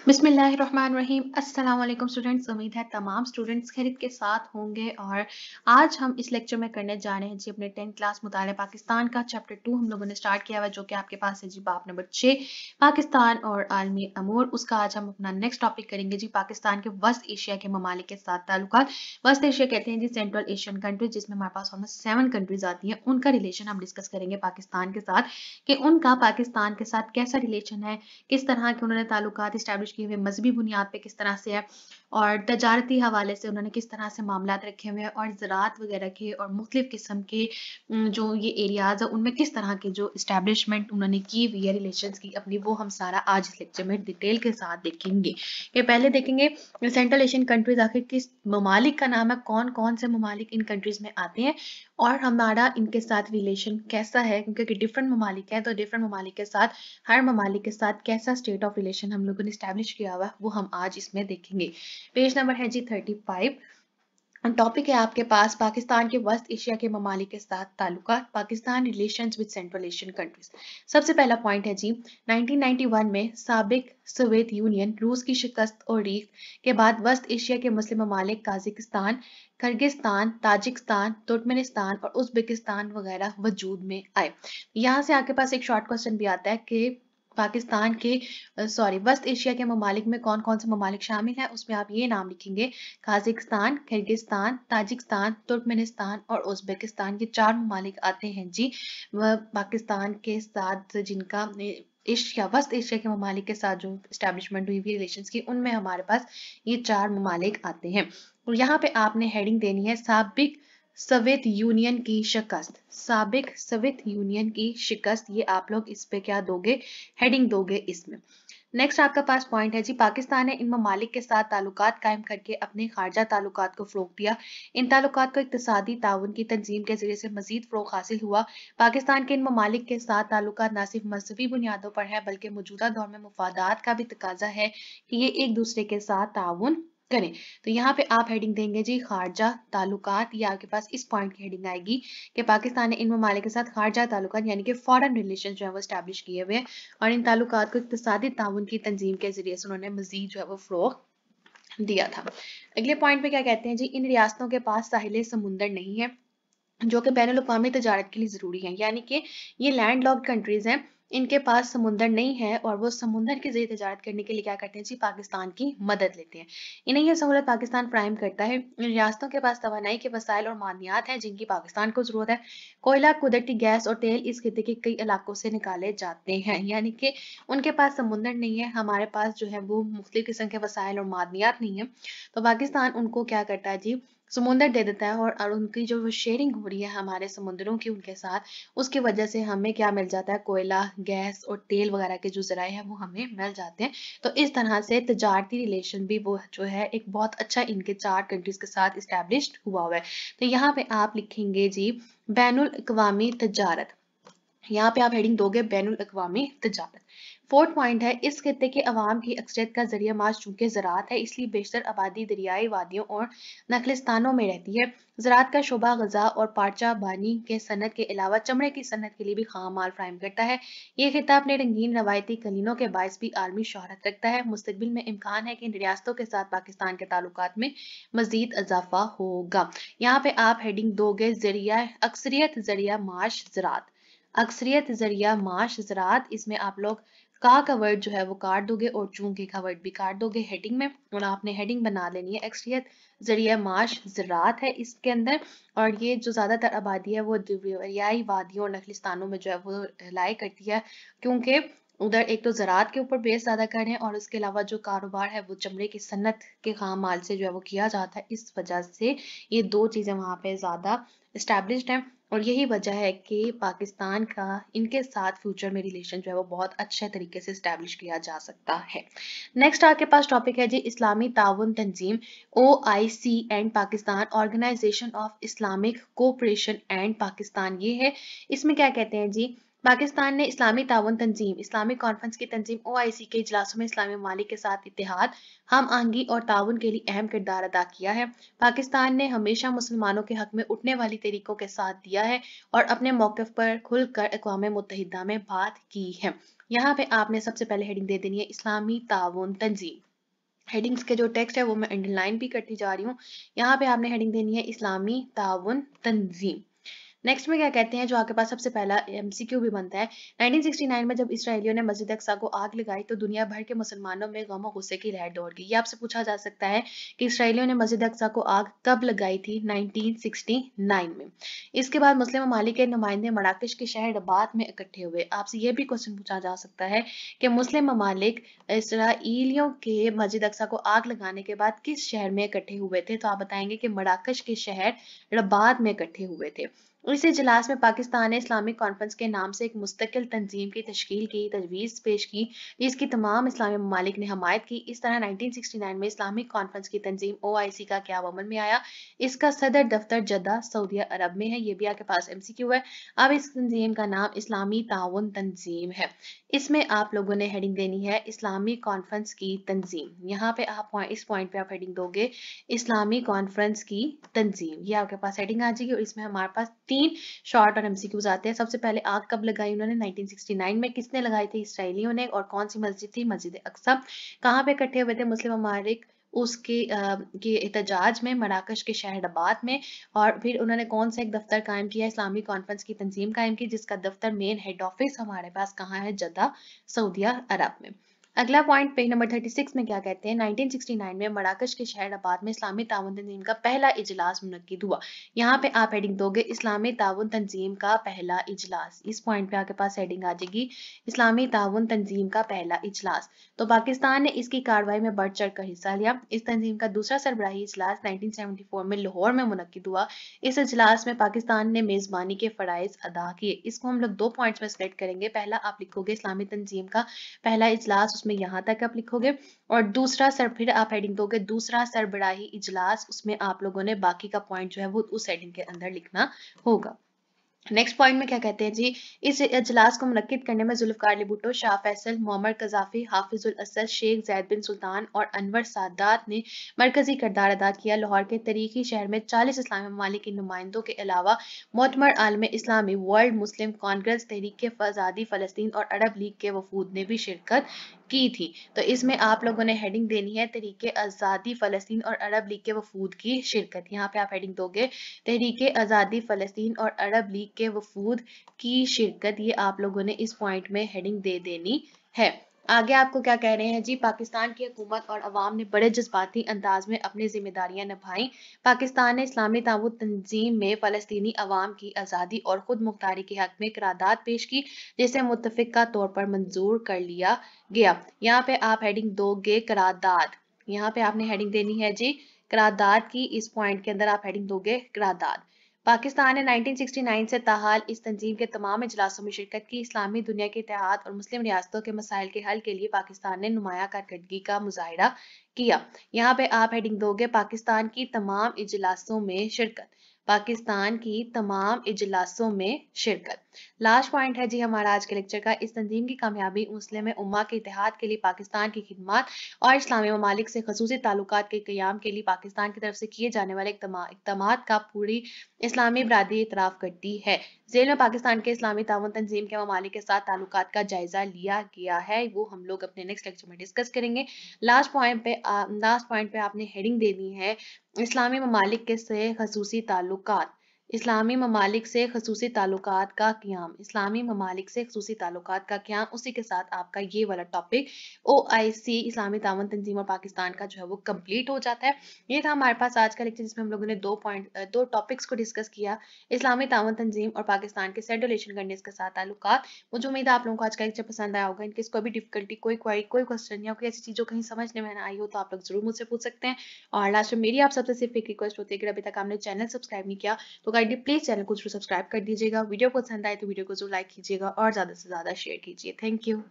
बिस्मिल्लाहिर्रहमानिर्रहीम। अस्सलाम वालेकुम स्टूडेंट्स। उम्मीद है तमाम स्टूडेंट्स खैरियत के साथ होंगे और आज हम इस लेक्चर में करने जा रहे हैं जी अपने 10th क्लास मुताले पाकिस्तान का चैप्टर 2 हम लोगों ने स्टार्ट किया हुआ, जो कि आपके पास है जी बाब नंबर 6 पाकिस्तान और आलमी अमूर। उसका आज हम अपना नेक्स्ट टॉपिक करेंगे जी पाकिस्तान के वस्त एशिया के ममालिक के साथ ताल्लुकात। वस्त एशिया कहते हैं जी सेंट्रल एशियन कंट्रीज, जिसमें हमारे पास ऑलमोस्ट 7 कंट्रीज आती हैं। उनका रिलेशन हम डिस्कस करेंगे पाकिस्तान के साथ कि उनका पाकिस्तान के साथ कैसा रिलेशन है, किस तरह के उन्होंने ताल्लुकात इस्टेब्लिश किए हुए, मजहबी बुनियाद पे किस तरह से है और तजारती हवाले से उन्होंने किस तरह से मामलात रखे हुए हैं और ज़राअत वगैरह के और मुख्तलिफ किस्म के जो ये एरियाज़ है उनमें किस तरह के जो इस्टेब्लिशमेंट उन्होंने की हुई है रिलेशंस की अपनी, वो हम सारा आज इस लेक्चर में डिटेल के साथ देखेंगे। कि पहले देखेंगे सेंट्रल एशियन कंट्रीज आखिर किस ममालिक का नाम है, कौन कौन से ममालिक इन कंट्रीज में आते हैं और हमारा इनके साथ रिलेशन कैसा है, क्योंकि डिफरेंट ममालिक है तो डिफरेंट ममालिक के साथ हर ममालिक के साथ कैसा स्टेट ऑफ रिलेशन हम लोगों ने स्टैब्लिश किया हुआ वो हम आज इसमें देखेंगे। पेज नंबर है जी 35। टॉपिक है आपके पास पाकिस्तान के वस्त एशिया के ममालिक के साथ ताल्लुकात, Pakistan relations with central Asian countries. सबसे पहला पॉइंट है जी 1991 में साबिक सोवियत यूनियन रूस की शिकस्त और रीख के बाद वस्त एशिया के मुस्लिम ममालिक काजिकिस्तान, किर्गिस्तान, ताजिकिस्तान, तुर्कमेनिस्तान और उज़्बेकिस्तान वगैरह वजूद में आए। यहाँ से आपके पास एक शॉर्ट क्वेश्चन भी आता है कि पाकिस्तान के वस्त एशिया के ममालिक में कौन कौन से ममालिक शामिल हैं। उसमें आप ये नाम लिखेंगे काजिकिस्तान, किर्गिस्तान, ताजिकिस्तान, तुर्कमेनिस्तान और उज़्बेकिस्तान। ये 4 ममालिक आते हैं जी पाकिस्तान के साथ, जिनका एशिया वस्त एशिया के ममालिक के साथ जो इस्टेब्लिशमेंट हुई हुई रिलेशंस की, उनमें हमारे पास ये 4 ममालिक आते हैं। और यहाँ पे आपने हेडिंग देनी है साबिक सोवियत यूनियन की शिकस्त। साबिक सोवियत यूनियन की शिकस्त, ये आप लोग इस पे क्या दोगे, हेडिंग दोगे इसमें। नेक्स्ट आपका पास पॉइंट है जी पाकिस्तान ने इन ममालिक के साथ ताल्लुकात कायम करके अपने खारजा ताल्लुकात को फ़रोग़ दिया। इन ताल्लुकात को इक़्तिसादी ताउन की तंजीम के ज़रिए से मज़ीद फ़रोग़ हासिल हुआ। पाकिस्तान के इन ममालिक के साथ ताल्लुकात न सिर्फ मजहबी बुनियादों पर है बल्कि मौजूदा दौर में मुफादात का भी तकाजा है कि ये एक दूसरे के साथ ताउन करें। तो यहाँ पे आप हेडिंग देंगे जी खारजा ताल्लुकात। ये आपके पास इस पॉइंट की हेडिंग आएगी कि पाकिस्तान ने इन ममालिक के साथ खारजा ताल्लुकात यानी कि फॉरेन रिलेशन जो है वो स्टैब्लिश किए हुए हैं और इन ताल्लुकात को इक़्तिसादी ताउन की तंजीम के जरिए से उन्होंने मजीद जो है वो फ़रोग़ दिया था। अगले पॉइंट पे क्या कहते हैं जी, इन रियासतों के पास साहिल समुंदर नहीं है जो कि बैनुल-अक़वामी तजारत के लिए ज़रूरी है, यानी कि ये लैंड लॉक्ड कंट्रीज़ हैं, इनके पास समुंदर नहीं है और वो समुंदर के ज़रिए तजारत करने के लिए क्या करते हैं जी, पाकिस्तान की मदद लेते हैं। इन्हें यह सहूलत पाकिस्तान फ़राहम करता है। इन रियासतों के पास तवानाई के वसाइल और मादनियात हैं जिनकी पाकिस्तान को ज़रूरत है। कोयला, कुदरती गैस और तेल इस खित्ते के कई इलाकों से निकाले जाते हैं, यानी कि उनके पास समुंदर नहीं है, हमारे पास जो है वो मुख्तलिफ किस्म के वसाइल और मादनियात नहीं है। तो पाकिस्तान उनको क्या करता है जी, समुंदर दे देता है और उनकी जो शेयरिंग हो रही है हमारे समुंदरों की उनके साथ, उसकी वजह से हमें क्या मिल जाता है, कोयला, गैस और तेल वगैरह के जो ज़राए हैं वो हमें मिल जाते हैं। तो इस तरह से तजारती रिलेशन भी वो जो है एक बहुत अच्छा इनके 4 कंट्रीज़ के साथ इस्टेब्लिश्ड हुआ है। तो यहाँ पे आप लिखेंगे जी बैनुल अक़वामी तजारत। यहाँ पे आप हेडिंग दोगे बैनुल अक़वामी तजारत। 4th पॉइंट है इस खित्ते के अवाम की अक्सरियत का जरिया माश चूंकि ज़राअत है, इसलिए बेशतर आबादी दरियाई वादियों और नखलिस्तानों में रहती है। ज़राअत का शोबा ग़ज़ा और पार्चा बानी के सनत के अलावा चमड़े की सनत के लिए भी खाम माल फराहम करता है। ये खित्ता अपने रंगीन रवायती कलीनों के बायस भी आलमी शोहरत रखता है। मुस्तक़बिल में इम्कान है कि इन रियासतों के साथ पाकिस्तान के ताल्लुकात में मज़ीद इजाफा होगा। यहाँ पे आप हेडिंग दोगे ज़रिया अक्सरियत ज़रिया माश ज़राअत। अक्सरियत ज़रिया माश ज़राअत, इसमें आप लोग का वर्ड जो है वो काट दोगे और चूंकि का वर्ड भी काट दोगे हेडिंग में, और आपने हेडिंग बना लेनी है अक्सरियत ज़रिया माश ज़राअत है इसके अंदर। और ये जो ज़्यादातर आबादी है वो दरियाई वादियों और नखलिस्तानों में जो है वो लाई करती है, क्योंकि उधर एक तो ज़राअत के ऊपर बेस ज़्यादा कर रहे हैं और उसके अलावा जो कारोबार है वो चमड़े की सनत के खाम माल से जो है वो किया जाता है। इस वजह से ये 2 चीज़ें वहाँ पे ज़्यादा इस्टेब्लिश्ड हैं और यही वजह है कि पाकिस्तान का इनके साथ फ्यूचर में रिलेशन जो है वो बहुत अच्छे तरीके से इस्टेब्लिश किया जा सकता है। नेक्स्ट आपके पास टॉपिक है जी इस्लामी ताउन तंजीम OIC and Pakistan, organization of Islamic cooperation and Pakistan. ये है, इसमें क्या कहते हैं जी, पाकिस्तान ने इस्लामी ताउन तंजीम, इस्लामिक कॉन्फ्रेंस की तंजीम OIC के इजलासों में इस्लामी ममालिक के साथ इत्तेहाद, हम आहंगी और ताउन के लिए अहम किरदार अदा किया है। पाकिस्तान ने हमेशा मुसलमानों के हक में उठने वाली तहरीकों के साथ दिया है और अपने मौक़िफ़ पर खुलकर अक़वाम मुत्तहिदा में बात की है। यहाँ पे आपने सबसे पहले हेडिंग दे देनी है इस्लामी ताउन तंजीम। हेडिंग्स के जो टेक्स्ट है वो मैं अंडरलाइन भी करती जा रही हूँ। यहाँ पे आपने हेडिंग देनी है इस्लामी ताउन तंजीम। नेक्स्ट में क्या कहते हैं, जो आपके पास सबसे पहला MCQ भी बनता है। 1969 में जब इसराइलियों ने मस्जिद अक्सा को आग लगाई तो दुनिया भर के मुसलमानों में गम और गुस्से की लहर दौड़ गई। ये आपसे पूछा जा सकता है कि इसराइलियों ने मस्जिद अक्सा को आग कब लगाई थी? 1969 में। इसके बाद मुस्लिम ममालिक के नुमाइंदे मराकश के शहर रबात में इकट्ठे हुए। आपसे ये भी क्वेश्चन पूछा जा सकता है कि मुस्लिम ममालिक इसराइलियों के मस्जिद अक्सा को आग लगाने के बाद किस शहर में इकट्ठे हुए थे? तो आप बताएंगे कि मराकश के शहर रबात में इकट्ठे हुए थे। इस इजलास में पाकिस्तान ने इस्लामिक कॉन्फ्रेंस के नाम से एक मुस्तकिल तंजीम की तश्कील की तजवीज़ पेश की, जिसकी तमाम इस्लामी ममालिक ने हमायत की। इस तरह 1969 में इस्लामिक कॉन्फ्रेंस की तंजीम OIC का क्या अमल में आया? इसका सदर दफ्तर जद्दा सऊदी अरब में है। ये भी आपके पास MCQ है। अब इस तंजीम का नाम इस्लामी ताउन तंजीम है। इसमें आप लोगों ने हेडिंग देनी है इस्लामी कॉन्फ्रेंस की तंजीम। यहाँ पे आप इस पॉइंट पे आप हेडिंग दोगे इस्लामी कॉन्फ्रेंस की तंजीम। ये आपके पास हेडिंग आ जाएगी और इसमें हमारे पास 3 शॉर्ट और MCQs आते हैं। सबसे पहले आग कब लगाई उन्होंने? 1969 में। किसने लगाई थी? इसराइलियों ने। और कौन सी मस्जिद थी? मस्जिद अक्सा। कहाँ पे इकट्ठे हुए थे मुस्लिम ममालिक? उसके के एहतजाज में मराकश के शहर रबात में। और फिर उन्होंने कौन सा एक दफ्तर कायम किया? इस्लामी कॉन्फ्रेंस की तंजीम कायम की, जिसका दफ्तर मेन हेड ऑफिस हमारे पास कहाँ है? जद्दा सऊदी अरब में। अगला पॉइंट पेज नंबर 36 में क्या कहते हैं? 1969 में मराकश के शहर रबात में इस्लामी ताउन तंजीम का पहला इजलास मुनक्किद हुआ। यहाँ पे आप हेडिंग दोगे इस्लामी ताउन तंजीम का पहला इजलास। इस पॉइंट पे आपके पास हेडिंग आ जाएगी इस्लामी ताउन तंजीम का पहला इजलास। तो पाकिस्तान ने इसकी कार्रवाई में बढ़ चढ़ कर हिस्सा लिया। इस तंजीम का दूसरा सरबराही इजलास 1974 में लाहौर में मुनक्किद हुआ। इस इजलास में पाकिस्तान ने मेजबानी के फराइज अदा किए। इसको हम लोग 2 पॉइंट्स में सिलेक्ट करेंगे। पहला आप लिखोगे इस्लामी तंजीम का पहला इजलास, उसमें यहाँ तक आप लिखोगे। और दूसरा फिर आप हेडिंग दोगे दूसरा सरबराही इजलास, उसमें आप लोगों ने बाकी का पॉइंट जो है वो उस हेडिंग के अंदर लिखना होगा। नेक्स्ट पॉइंट में क्या कहते हैं जी, इस इजलास को मुनक्किद करने में जुल्फकार अली भुट्टो, शाह फैसल, मोहम्मद कज़ाफ़ी, हाफिजुल असद, शेख ज़ैद बिन सुल्तान और अनवर सादात ने मरकजी किरदार अदा किया। लाहौर के तारीखी शहर में 40 इस्लामी ममालिक के नुमाइंदों के अलावा मोतमर आलम इस्लामी, वर्ल्ड मुस्लिम कांग्रेस, तहरीक आज़ादी फ़लस्तीन और अरब लीग के वफूद ने भी शिरकत की थी। तो इसमें आप लोगों ने हेडिंग देनी है तहरीक आज़ादी फ़लस्तीन और अरब लीग के वफूद की शिरकत। यहाँ पे आप हेडिंग दोगे तहरीक आज़ादी फ़लस्तीन और अरब लीग के वफूद की शिरकत। ये आप लोगों ने इस पॉइंट में हेडिंग दे देनी है। आगे आपको क्या कह रहे हैं जी, पाकिस्तान की हुकूमत और अवाम ने बड़े जज्बाती अंदाज में अपनी जिम्मेदारियां निभाई। पाकिस्तान ने इस्लामी ताउन तंजीम में फ़लस्तीनी अवाम की आज़ादी और खुद मुख्तारी के हक में करारदाद पेश की, जिसे मुत्तफ़िक़ा तौर पर मंजूर कर लिया गया। यहाँ पे आप हेडिंग दोगे करारदाद। यहाँ पे आपने हेडिंग देनी है जी करारदाद की। इस पॉइंट के अंदर आप हेडिंग दोगे करारदाद। पाकिस्तान ने 1969 से ताहाल इस तंजीम के तमाम इजलासों में शिरकत की। इस्लामी दुनिया के इत्तेहाद और मुस्लिम रियासतों के मसाइल के हल के लिए पाकिस्तान ने नुमाया कारकर्दगी का मुजाहिरा किया। यहाँ पे आप हेडिंग दोगे पाकिस्तान की तमाम इजलासों में शिरकत। पाकिस्तान की तमाम इजलासों में शिरकत। लास्ट पॉइंट है जी हमारा आज के लेक्चर का, इस तंजीम की कामयाबी मुस्लिम उम्मा के इत्तेहाद के लिए पाकिस्तान की खिदमत और इस्लामी ममालिक से खसूसी ताल्लुकात के क़याम के लिए पाकिस्तान की तरफ से किए जाने वाले इक़दामात का पूरी इस्लामी बरादरी इतराफ़ करती है। जेल में पाकिस्तान के इस्लामी ताउन तंजीम के ममालिक के साथ ताल्लुकात का जायजा लिया गया है, वो हम लोग अपने नेक्स्ट लेक्चर में डिस्कस करेंगे। लास्ट पॉइंट पे आपने हेडिंग देनी है इस्लामी ममालिक के से खसूसी ताल्लुकात। इस्लामी ममालिक से खसूसी ताल्लुकात का क़याम। इस्लामी ममालिक से खसूसी ताल्लुकात का क़याम, उसी के साथ आपका ये वाला टॉपिक OIC इस्लामी ताउन तंजीम और पाकिस्तान का जो है वो कंप्लीट हो जाता है। ये था हमारे पास आज का लेक्चर, जिसमें हम लोगों ने दो टॉपिक्स को डिस्कस किया, इस्लामी ताउन तंजीम और पाकिस्तान के सेंट्रल एशियन कंट्रीज के साथ ताल्लुकात। मुझे उम्मीद है आप लोगों को आज का लेक्चर पसंद आया होगा। इनके कोई भी डिफिकल्टी, कोई क्वेरी, कोई क्वेश्चन या कोई ऐसी चीज़ों कहीं समझने में ना आई हो तो आप लोग जरूर मुझसे पूछ सकते हैं। और लास्ट में मेरी आप सबसे सिर्फ एक रिक्वेस्ट होती है कि अभी तक आपने चैनल सब्सक्राइब नहीं किया तो काइंडली प्लीज चैनल को जरूर सब्सक्राइब कर दीजिएगा। वीडियो पसंद आए तो वीडियो को जरूर लाइक कीजिएगा और ज़्यादा से ज़्यादा शेयर कीजिए। Thank you.